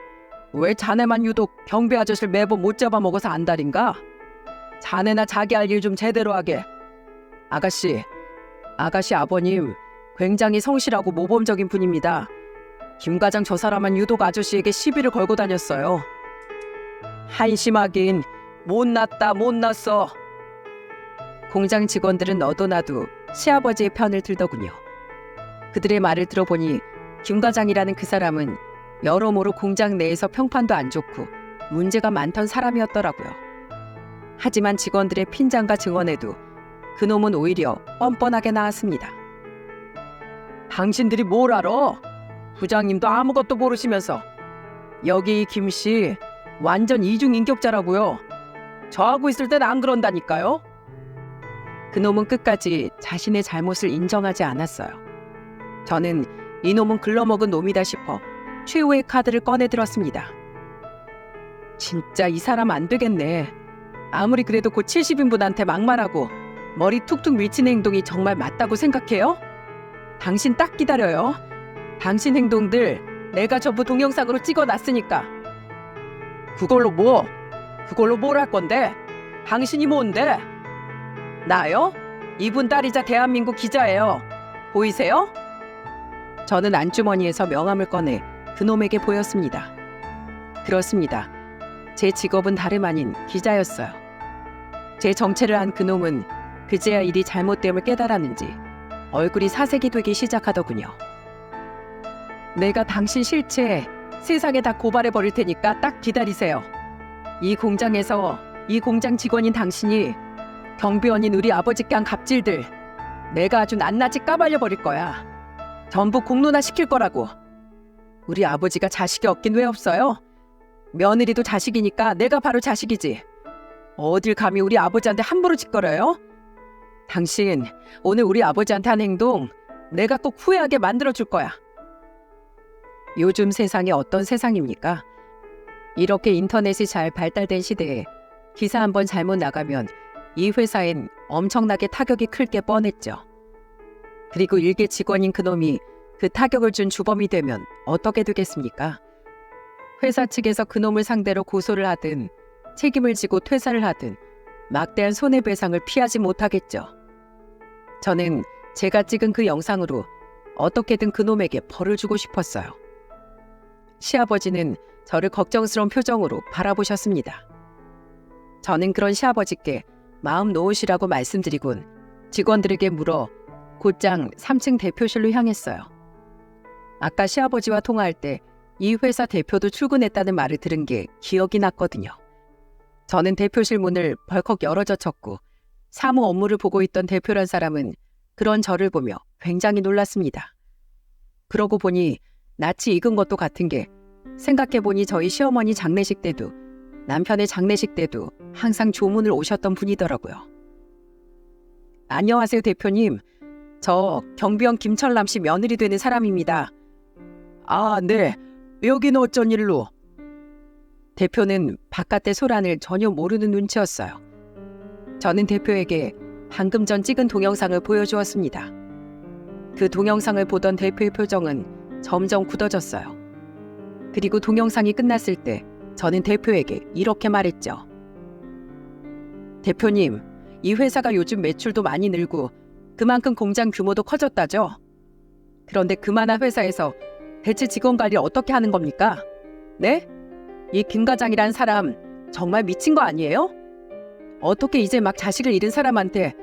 왜 자네만 유독 경비 아저씨를 매번 못 잡아먹어서 안달인가? 자네나 자기 할 일 좀 제대로 하게. 아가씨 아버님 굉장히 성실하고 모범적인 분입니다. 김 과장 저 사람은 유독 아저씨에게 시비를 걸고 다녔어요. 한심하긴 못났어. 공장 직원들은 너도 나도 시아버지의 편을 들더군요. 그들의 말을 들어보니 김 과장이라는 그 사람은 여러모로 공장 내에서 평판도 안 좋고 문제가 많던 사람이었더라고요. 하지만 직원들의 핀잔과 증언에도 그놈은 오히려 뻔뻔하게 나왔습니다. 당신들이 뭘 알아? 부장님도 아무것도 모르시면서. 여기 이 김씨 완전 이중인격자라고요. 저하고 있을 땐 안 그런다니까요. 그놈은 끝까지 자신의 잘못을 인정하지 않았어요. 저는 이놈은 글러먹은 놈이다 싶어 최후의 카드를 꺼내 들었습니다. 진짜 이 사람 안 되겠네. 아무리 그래도 곧 70인분한테 막말하고 머리 툭툭 밀치는 행동이 정말 맞다고 생각해요? 당신 딱 기다려요. 당신 행동들 내가 전부 동영상으로 찍어놨으니까. 그걸로 뭘 할 건데? 당신이 뭔데? 나요? 이분 딸이자 대한민국 기자예요. 보이세요? 저는 안주머니에서 명함을 꺼내 그놈에게 보였습니다. 그렇습니다. 제 직업은 다름 아닌 기자였어요. 제 정체를 안 그놈은 그제야 일이 잘못됨을 깨달았는지 얼굴이 사색이 되기 시작하더군요. 내가 당신 실체 세상에 다 고발해 버릴 테니까 딱 기다리세요. 이 공장에서 이 공장 직원인 당신이 경비원인 우리 아버지께 한 갑질들 내가 아주 낱낱이 까발려 버릴 거야. 전부 공론화 시킬 거라고. 우리 아버지가 자식이 없긴 왜 없어요? 며느리도 자식이니까 내가 바로 자식이지. 어딜 감히 우리 아버지한테 함부로 짓거려요? 당신 오늘 우리 아버지한테 한 행동 내가 꼭 후회하게 만들어줄 거야. 요즘 세상이 어떤 세상입니까? 이렇게 인터넷이 잘 발달된 시대에 기사 한번 잘못 나가면 이 회사엔 엄청나게 타격이 클 게 뻔했죠. 그리고 일개 직원인 그놈이 그 타격을 준 주범이 되면 어떻게 되겠습니까? 회사 측에서 그놈을 상대로 고소를 하든 책임을 지고 퇴사를 하든 막대한 손해배상을 피하지 못하겠죠. 저는 제가 찍은 그 영상으로 어떻게든 그놈에게 벌을 주고 싶었어요. 시아버지는 저를 걱정스러운 표정으로 바라보셨습니다. 저는 그런 시아버지께 마음 놓으시라고 말씀드리곤 직원들에게 물어 곧장 3층 대표실로 향했어요. 아까 시아버지와 통화할 때 이 회사 대표도 출근했다는 말을 들은 게 기억이 났거든요. 저는 대표실 문을 벌컥 열어젖혔고 사무 업무를 보고 있던 대표란 사람은 그런 저를 보며 굉장히 놀랐습니다. 그러고 보니 낯이 익은 것도 같은 게 생각해보니 저희 시어머니 장례식 때도 남편의 장례식 때도 항상 조문을 오셨던 분이더라고요. 안녕하세요 대표님. 저 경비원 김철남 씨 며느리 되는 사람입니다. 아, 네. 여기는 어쩐 일로? 대표는 바깥의 소란을 전혀 모르는 눈치였어요. 저는 대표에게 방금 전 찍은 동영상을 보여주었습니다. 그 동영상을 보던 대표의 표정은 점점 굳어졌어요. 그리고 동영상이 끝났을 때 저는 대표에게 이렇게 말했죠. 대표님, 이 회사가 요즘 매출도 많이 늘고 그만큼 공장 규모도 커졌다죠? 그런데 그만한 회사에서 대체 직원 관리를 어떻게 하는 겁니까? 네? 이 김 과장이란 사람 정말 미친 거 아니에요? 어떻게 이제 막 자식을 잃은 사람한테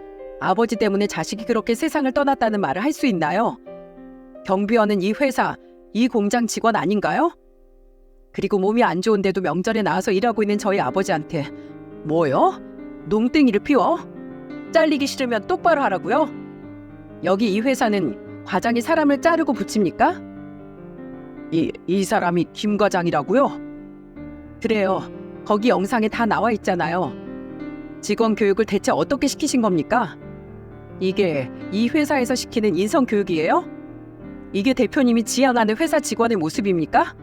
아버지 때문에 자식이 그렇게 세상을 떠났다는 말을 할 수 있나요? 경비원은 이 회사, 이 공장 직원 아닌가요? 그리고 몸이 안 좋은데도 명절에 나와서 일하고 있는 저희 아버지한테 뭐요? 농땡이를 피워? 잘리기 싫으면 똑바로 하라고요? 여기 이 회사는 과장이 사람을 자르고 붙입니까? 이 사람이 김 과장이라고요? 그래요. 거기 영상에 다 나와 있잖아요. 직원 교육을 대체 어떻게 시키신 겁니까? 이게 이 회사에서 시키는 인성 교육이에요? 이게 대표님이 지향하는 회사 직원의 모습입니까?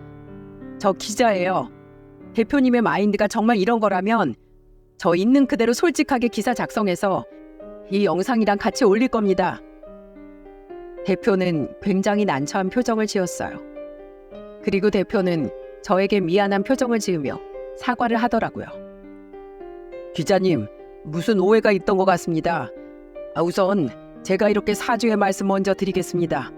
저 기자예요. 대표님의 마인드가 정말 이런 거라면 저 있는 그대로 솔직하게 기사 작성해서 이 영상이랑 같이 올릴 겁니다. 대표는 굉장히 난처한 표정을 지었어요. 그리고 대표는 저에게 미안한 표정을 지으며 사과를 하더라고요. 기자님, 무슨 오해가 있던 것 같습니다. 우선 제가 이렇게 사죄의 말씀 먼저 드리겠습니다.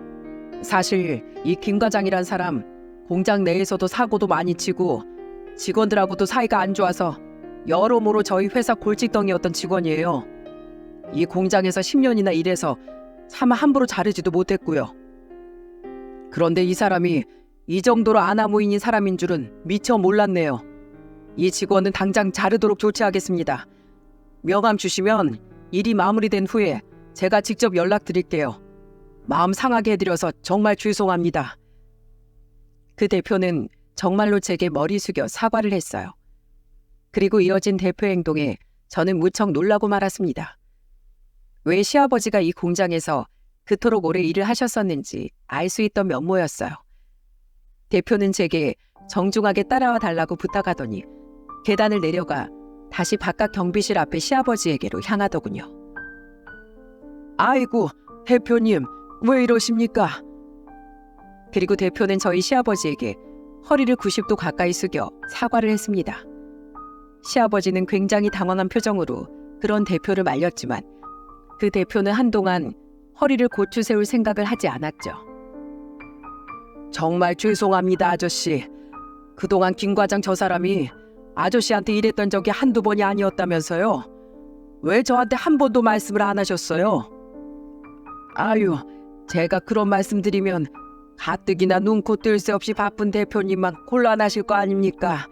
사실 이 김 과장이란 사람 공장 내에서도 사고도 많이 치고 직원들하고도 사이가 안 좋아서 여러모로 저희 회사 골칫덩이였던 직원이에요. 이 공장에서 10년이나 일해서 차마 함부로 자르지도 못했고요. 그런데 이 사람이 이 정도로 아나무인인 사람인 줄은 미처 몰랐네요. 이 직원은 당장 자르도록 조치하겠습니다. 명함 주시면 일이 마무리된 후에 제가 직접 연락드릴게요. 마음 상하게 해드려서 정말 죄송합니다. 그 대표는 정말로 제게 머리 숙여 사과를 했어요. 그리고 이어진 대표 행동에 저는 무척 놀라고 말았습니다. 왜 시아버지가 이 공장에서 그토록 오래 일을 하셨었는지 알 수 있던 면모였어요. 대표는 제게 정중하게 따라와 달라고 부탁하더니 계단을 내려가 다시 바깥 경비실 앞에 시아버지에게로 향하더군요. 아이고, 대표님, 왜 이러십니까? 그리고 대표는 저희 시아버지에게 허리를 90도 가까이 숙여 사과를 했습니다. 시아버지는 굉장히 당황한 표정으로 그런 대표를 말렸지만 그 대표는 한동안 허리를 고추 세울 생각을 하지 않았죠. 정말 죄송합니다, 아저씨. 그동안 김 과장 저 사람이 아저씨한테 이랬던 적이 한두 번이 아니었다면서요. 왜 저한테 한 번도 말씀을 안 하셨어요? 아유, 제가 그런 말씀드리면 가뜩이나 눈코 뜰 새 없이 바쁜 대표님만 곤란하실 거 아닙니까?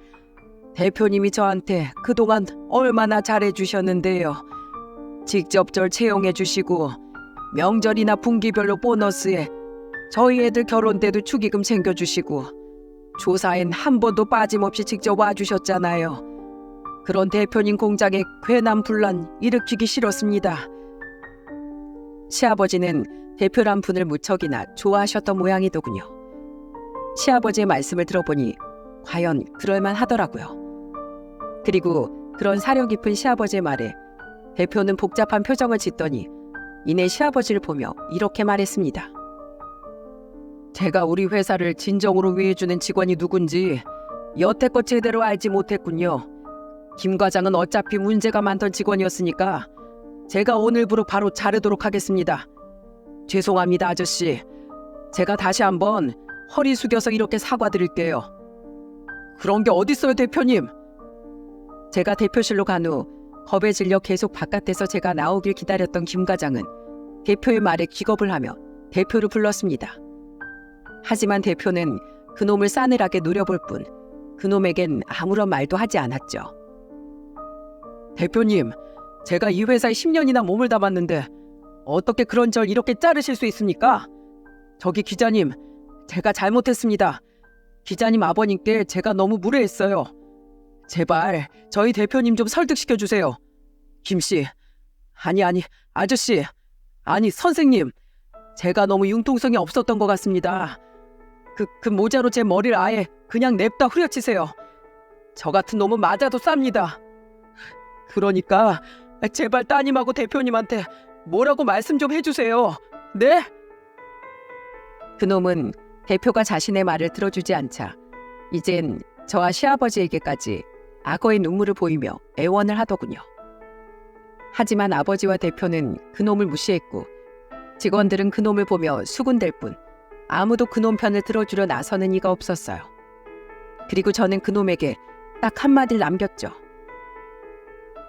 대표님이 저한테 그동안 얼마나 잘해주셨는데요. 직접 절 채용해주시고 명절이나 분기별로 보너스에 저희 애들 결혼 때도 축의금 챙겨주시고 조사엔 한 번도 빠짐없이 직접 와주셨잖아요. 그런 대표님 공장에 괜한 분란 일으키기 싫었습니다. 시아버지는 대표란 분을 무척이나 좋아하셨던 모양이더군요. 시아버지의 말씀을 들어보니 과연 그럴만 하더라고요. 그리고 그런 사려 깊은 시아버지의 말에 대표는 복잡한 표정을 짓더니 이내 시아버지를 보며 이렇게 말했습니다. 제가 우리 회사를 진정으로 위해주는 직원이 누군지 여태껏 제대로 알지 못했군요. 김 과장은 어차피 문제가 많던 직원이었으니까 제가 오늘부로 바로 자르도록 하겠습니다. 죄송합니다, 아저씨. 제가 다시 한번 허리 숙여서 이렇게 사과드릴게요. 그런 게 어딨어요, 대표님? 제가 대표실로 간 후 겁에 질려 계속 바깥에서 제가 나오길 기다렸던 김 과장은 대표의 말에 기겁을 하며 대표를 불렀습니다. 하지만 대표는 그놈을 싸늘하게 노려볼 뿐 그놈에겐 아무런 말도 하지 않았죠. 대표님, 제가 이 회사에 10년이나 몸을 담았는데 어떻게 그런 절 이렇게 자르실 수 있습니까? 저기 기자님, 제가 잘못했습니다. 기자님 아버님께 제가 너무 무례했어요. 제발 저희 대표님 좀 설득시켜주세요. 김씨, 아니 아저씨, 아니 선생님, 제가 너무 융통성이 없었던 것 같습니다. 그 모자로 제 머리를 아예 그냥 냅다 후려치세요. 저 같은 놈은 맞아도 쌉니다. 그러니까 제발 따님하고 대표님한테 뭐라고 말씀 좀 해주세요. 네? 그놈은 대표가 자신의 말을 들어주지 않자 이젠 저와 시아버지에게까지 악어의 눈물을 보이며 애원을 하더군요. 하지만 아버지와 대표는 그놈을 무시했고 직원들은 그놈을 보며 수군댈 뿐 아무도 그놈 편을 들어주려 나서는 이가 없었어요. 그리고 저는 그놈에게 딱 한마디를 남겼죠.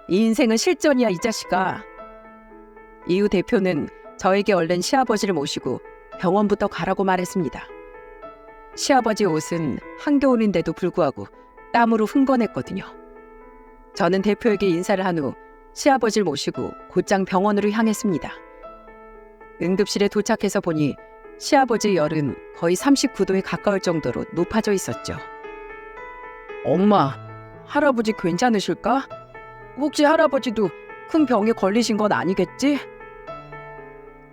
이 인생은 실전이야, 이 자식아. 이후 대표는 저에게 얼른 시아버지를 모시고 병원부터 가라고 말했습니다. 시아버지 옷은 한겨울인데도 불구하고 땀으로 흥건했거든요. 저는 대표에게 인사를 한 후 시아버지를 모시고 곧장 병원으로 향했습니다. 응급실에 도착해서 보니 시아버지의 열은 거의 39도에 가까울 정도로 높아져 있었죠. 엄마, 할아버지 괜찮으실까? 혹시 할아버지도 큰 병에 걸리신 건 아니겠지?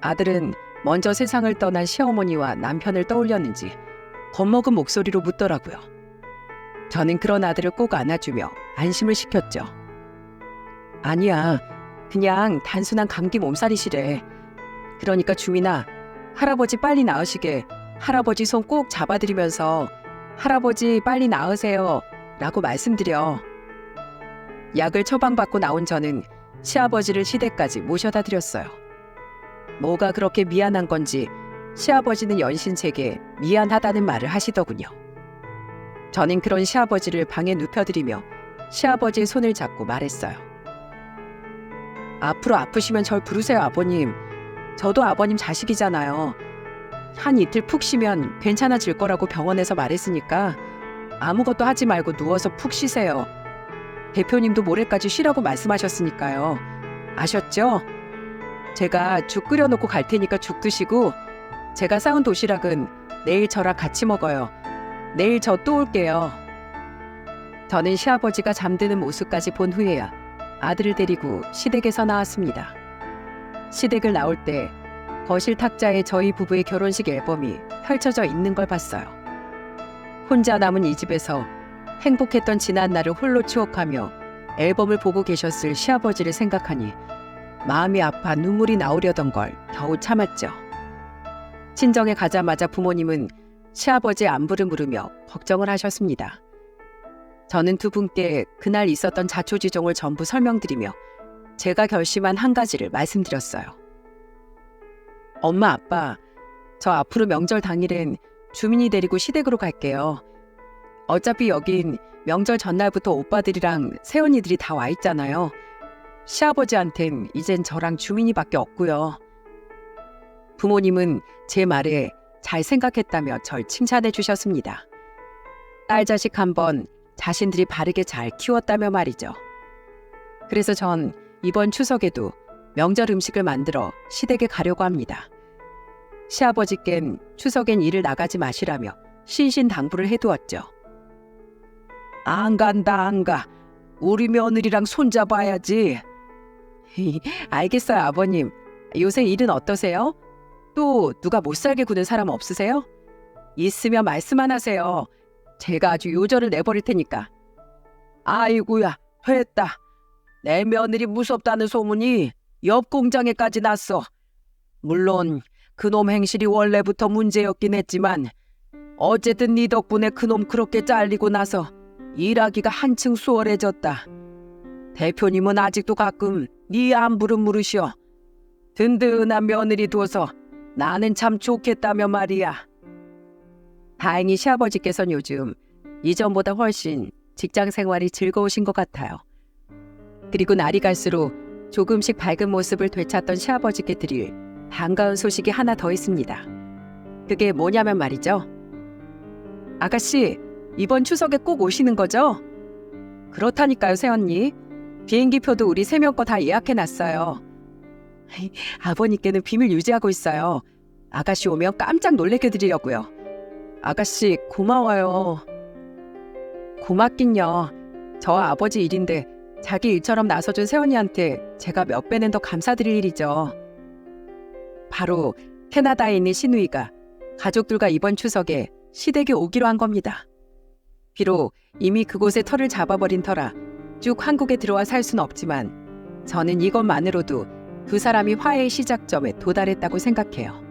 아들은 먼저 세상을 떠난 시어머니와 남편을 떠올렸는지 겁먹은 목소리로 묻더라고요. 저는 그런 아들을 꼭 안아주며 안심을 시켰죠. 아니야, 그냥 단순한 감기 몸살이시래. 그러니까 주민아, 할아버지 빨리 나으시게 할아버지 손 꼭 잡아드리면서 할아버지 빨리 나으세요 라고 말씀드려. 약을 처방받고 나온 저는 시아버지를 시댁까지 모셔다 드렸어요. 뭐가 그렇게 미안한 건지 시아버지는 연신체게 미안하다는 말을 하시더군요. 저는 그런 시아버지를 방에 눕혀드리며 시아버지의 손을 잡고 말했어요. 앞으로 아프시면 절 부르세요, 아버님. 저도 아버님 자식이잖아요. 한 이틀 푹 쉬면 괜찮아질 거라고 병원에서 말했으니까 아무것도 하지 말고 누워서 푹 쉬세요. 대표님도 모레까지 쉬라고 말씀하셨으니까요. 아셨죠? 제가 죽 끓여놓고 갈 테니까 죽 드시고 제가 싸운 도시락은 내일 저랑 같이 먹어요. 내일 저 또 올게요. 저는 시아버지가 잠드는 모습까지 본 후에야 아들을 데리고 시댁에서 나왔습니다. 시댁을 나올 때 거실 탁자에 저희 부부의 결혼식 앨범이 펼쳐져 있는 걸 봤어요. 혼자 남은 이 집에서 행복했던 지난 날을 홀로 추억하며 앨범을 보고 계셨을 시아버지를 생각하니 마음이 아파 눈물이 나오려던 걸 겨우 참았죠. 친정에 가자마자 부모님은 시아버지의 안부를 물으며 걱정을 하셨습니다. 저는 두 분께 그날 있었던 자초지종을 전부 설명드리며 제가 결심한 한 가지를 말씀드렸어요. 엄마, 아빠, 저 앞으로 명절 당일엔 주민이 데리고 시댁으로 갈게요. 어차피 여긴 명절 전날부터 오빠들이랑 새언니들이 다 와 있잖아요. 시아버지한텐 이젠 저랑 주민이밖에 없고요. 부모님은 제 말에 잘 생각했다며 절 칭찬해 주셨습니다. 딸 자식 한번 자신들이 바르게 잘 키웠다며 말이죠. 그래서 전 이번 추석에도 명절 음식을 만들어 시댁에 가려고 합니다. 시아버지껜 추석엔 일을 나가지 마시라며 신신당부를 해두었죠. 안 간다, 안 가. 우리 며느리랑 손잡아야지. 알겠어요, 아버님. 요새 일은 어떠세요? 또 누가 못살게 구는 사람 없으세요? 있으면 말씀만 하세요. 제가 아주 요절을 내버릴 테니까. 아이고야, 됐다. 내 며느리 무섭다는 소문이 옆 공장에까지 났어. 물론 그놈 행실이 원래부터 문제였긴 했지만 어쨌든 네 덕분에 그놈 그렇게 잘리고 나서 일하기가 한층 수월해졌다. 대표님은 아직도 가끔 네 안부를 물으셔. 든든한 며느리 둬서 나는 참 좋겠다며 말이야. 다행히 시아버지께서는 요즘 이전보다 훨씬 직장 생활이 즐거우신 것 같아요. 그리고 날이 갈수록 조금씩 밝은 모습을 되찾던 시아버지께 드릴 반가운 소식이 하나 더 있습니다. 그게 뭐냐면 말이죠. 아가씨, 이번 추석에 꼭 오시는 거죠? 그렇다니까요, 새언니. 비행기표도 우리 3명 거 다 예약해놨어요. 아버님께는 비밀 유지하고 있어요. 아가씨 오면 깜짝 놀래켜 드리려고요. 아가씨 고마워요. 고맙긴요. 저 아버지 일인데 자기 일처럼 나서준 새언니한테 제가 몇 배는 더 감사드릴 일이죠. 바로 캐나다에 있는 시누이가 가족들과 이번 추석에 시댁에 오기로 한 겁니다. 비록 이미 그곳에 터를 잡아버린 터라 쭉 한국에 들어와 살 수는 없지만 저는 이것만으로도 두 사람이 화해의 시작점에 도달했다고 생각해요.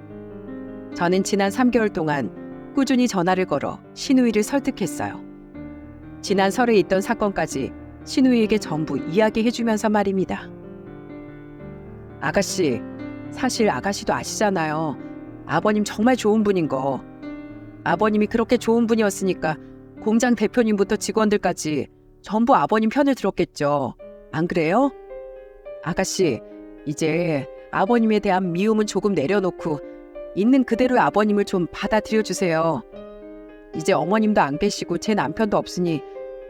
저는 지난 3개월 동안 꾸준히 전화를 걸어 시누이를 설득했어요. 지난 설에 있던 사건까지 시누이에게 전부 이야기해주면서 말입니다. 아가씨, 사실 아가씨도 아시잖아요. 아버님 정말 좋은 분인 거. 아버님이 그렇게 좋은 분이었으니까 공장 대표님부터 직원들까지 전부 아버님 편을 들었겠죠. 안 그래요? 아가씨, 이제 아버님에 대한 미움은 조금 내려놓고 있는 그대로의 아버님을 좀 받아들여주세요. 이제 어머님도 안 계시고 제 남편도 없으니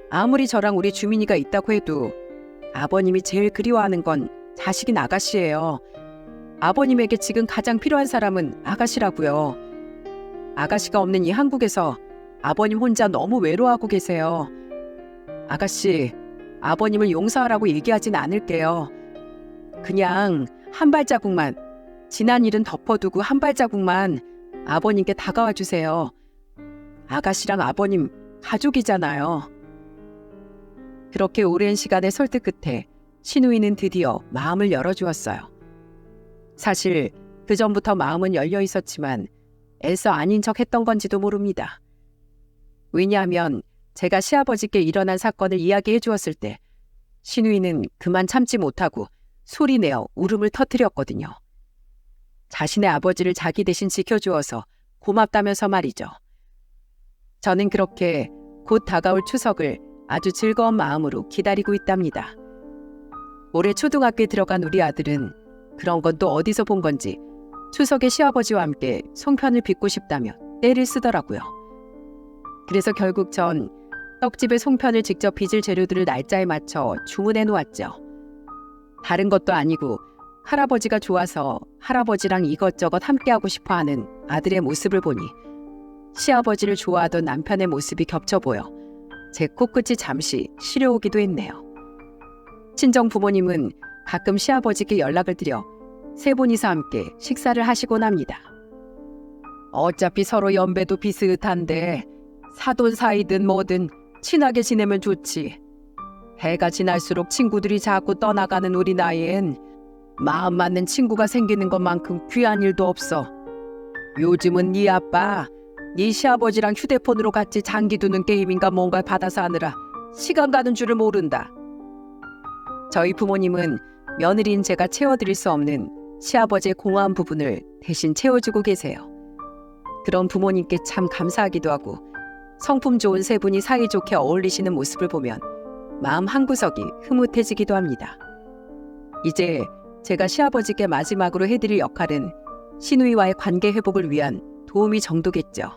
아무리 저랑 우리 주민이가 있다고 해도 아버님이 제일 그리워하는 건 자식인 아가씨예요. 아버님에게 지금 가장 필요한 사람은 아가씨라고요. 아가씨가 없는 이 한국에서 아버님 혼자 너무 외로워하고 계세요. 아가씨, 아버님을 용서하라고 얘기하진 않을게요. 그냥 한 발자국만, 지난 일은 덮어두고 한 발자국만 아버님께 다가와 주세요. 아가씨랑 아버님 가족이잖아요. 그렇게 오랜 시간의 설득 끝에 시누이는 드디어 마음을 열어주었어요. 사실 그 전부터 마음은 열려 있었지만 애써 아닌 척 했던 건지도 모릅니다. 왜냐하면 제가 시아버지께 일어난 사건을 이야기해 주었을 때 시누이는 그만 참지 못하고 소리내어 울음을 터뜨렸거든요. 자신의 아버지를 자기 대신 지켜주어서 고맙다면서 말이죠. 저는 그렇게 곧 다가올 추석을 아주 즐거운 마음으로 기다리고 있답니다. 올해 초등학교에 들어간 우리 아들은 그런 건 또 어디서 본 건지 추석에 시아버지와 함께 송편을 빚고 싶다며 떼를 쓰더라고요. 그래서 결국 전 떡집에 송편을 직접 빚을 재료들을 날짜에 맞춰 주문해 놓았죠. 다른 것도 아니고 할아버지가 좋아서 할아버지랑 이것저것 함께하고 싶어하는 아들의 모습을 보니 시아버지를 좋아하던 남편의 모습이 겹쳐 보여 제 코끝이 잠시 시려오기도 했네요. 친정 부모님은 가끔 시아버지께 연락을 드려 세 분이서 함께 식사를 하시곤 합니다. 어차피 서로 연배도 비슷한데 사돈 사이든 뭐든 친하게 지내면 좋지. 해가 지날수록 친구들이 자꾸 떠나가는 우리 나이엔 마음 맞는 친구가 생기는 것만큼 귀한 일도 없어. 요즘은 네 아빠, 네 시아버지랑 휴대폰으로 같이 장기 두는 게임인가 뭔가 받아서 하느라 시간 가는 줄을 모른다. 저희 부모님은 며느리인 제가 채워드릴 수 없는 시아버지의 공허한 부분을 대신 채워주고 계세요. 그런 부모님께 참 감사하기도 하고 성품 좋은 세 분이 사이좋게 어울리시는 모습을 보면 마음 한구석이 흐뭇해지기도 합니다. 이제 제가 시아버지께 마지막으로 해드릴 역할은 시누이와의 관계 회복을 위한 도움이 정도겠죠.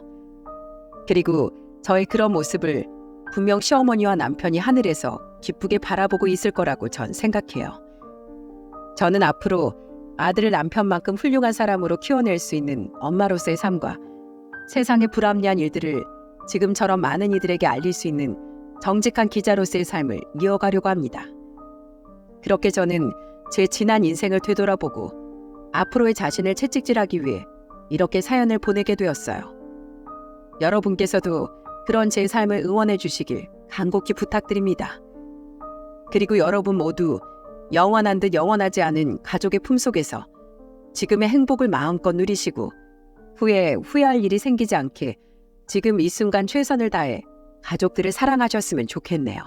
그리고 저의 그런 모습을 분명 시어머니와 남편이 하늘에서 기쁘게 바라보고 있을 거라고 전 생각해요. 저는 앞으로 아들을 남편만큼 훌륭한 사람으로 키워낼 수 있는 엄마로서의 삶과 세상의 불합리한 일들을 지금처럼 많은 이들에게 알릴 수 있는 정직한 기자로서의 삶을 이어가려고 합니다. 그렇게 저는 제 지난 인생을 되돌아보고 앞으로의 자신을 채찍질하기 위해 이렇게 사연을 보내게 되었어요. 여러분께서도 그런 제 삶을 응원해 주시길 간곡히 부탁드립니다. 그리고 여러분 모두 영원한 듯 영원하지 않은 가족의 품속에서 지금의 행복을 마음껏 누리시고 후에 후회할 일이 생기지 않게 지금 이 순간 최선을 다해 가족들을 사랑하셨으면 좋겠네요.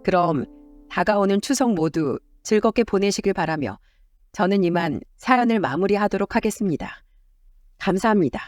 그럼 다가오는 추석 모두 즐겁게 보내시길 바라며 저는 이만 사연을 마무리하도록 하겠습니다. 감사합니다.